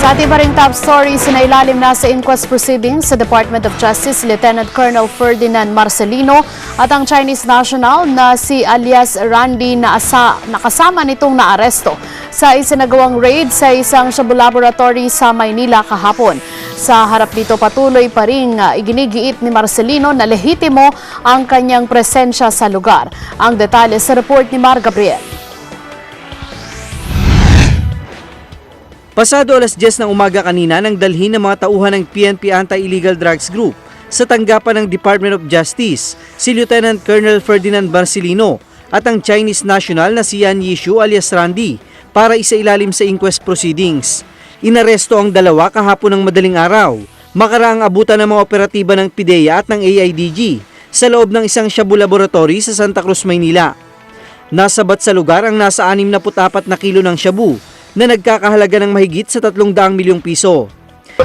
Sa ating pa ring top story, sinailalim na sa inquest proceedings sa Department of Justice Lieutenant Colonel Ferdinand Marcelino at ang Chinese national na si alias Randy na nakasama nitong naaresto sa isinagawang raid sa isang Shabu Laboratory sa Maynila kahapon. Sa harap dito patuloy pa ring iginigiit ni Marcelino na lehitimo ang kanyang presensya sa lugar. Ang detalye sa report ni Mar Gabriel. Pasado alas 10 ng umaga kanina nang dalhin ng mga tauhan ng PNP Anti-Illegal Drugs Group sa tanggapan ng Department of Justice si Lieutenant Colonel Ferdinand Marcelino at ang Chinese national na si Yan Yishu alias Randy para isailalim sa inquest proceedings. Inaresto ang dalawa kahapon ng madaling araw, makaraang abutan ng mga operatiba ng PIDEA at ng AIDG sa loob ng isang Shabu Laboratory sa Santa Cruz, Maynila. Nasabat sa lugar ang nasa 64 na kilo ng shabu na nagkakahalaga ng mahigit sa 300 milyong piso.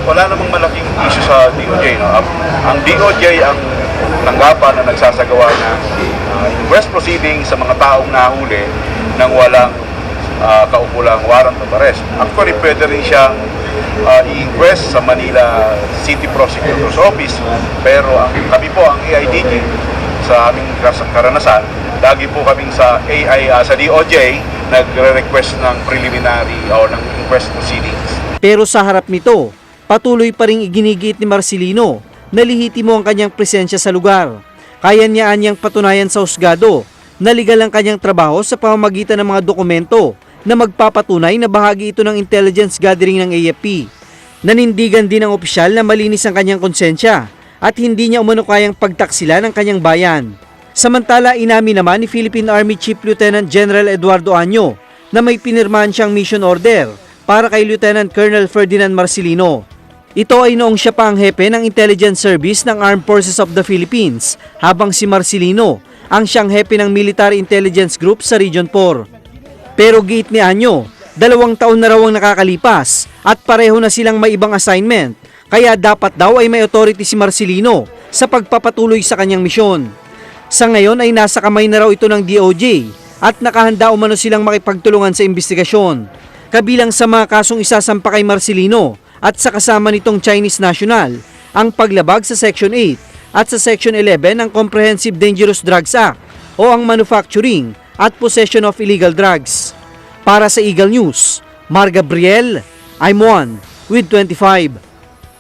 Wala namang malaking issue sa DOJ. No? Ang DOJ ang tanggapan na nagsasagawa ng inquest proceeding sa mga taong nahuli nang walang kaukulang warrant of arrest. Actually, pwede rin siyang i-inquest sa Manila City Prosecutor's Office, pero kami po ang AIDG sa aming karanasan, lagi po kaming sa DOJ nagre-request ng preliminary o ng inquest proceedings. Pero sa harap nito, patuloy pa ring iginigiit ni Marcelino na lehitimo ang kanyang presensya sa lugar. Kaya niya anyang patunayan sa husgado na legal ang kanyang trabaho sa pamamagitan ng mga dokumento na magpapatunay na bahagi ito ng intelligence gathering ng AFP. Nanindigan din ang opisyal na malinis ang kanyang konsensya at hindi niya umano kayang pagtaksila ng kanyang bayan. Samantala, inamin naman ni Philippine Army Chief Lieutenant General Eduardo Año na may pinirmahan siyang mission order para kay Lieutenant Colonel Ferdinand Marcelino. Ito ay noong siya pa ang hepe ng Intelligence Service ng Armed Forces of the Philippines, habang si Marcelino ang siyang hepe ng Military Intelligence Group sa Region 4. Pero giit ni Año, 2 taon na raw ang nakakalipas at pareho na silang may ibang assignment, kaya dapat daw ay may authority si Marcelino sa pagpapatuloy sa kanyang misyon. Sa ngayon ay nasa kamay na raw ito ng DOJ at nakahanda umano silang makipagtulungan sa investigasyon. Kabilang sa mga kasong isasampa kay Marcelino at sa kasama nitong Chinese national, ang paglabag sa Section 8 at sa Section 11 ng Comprehensive Dangerous Drugs Act o ang manufacturing at possession of illegal drugs. Para sa Eagle News, Mar Gabriel, I'm One with 25.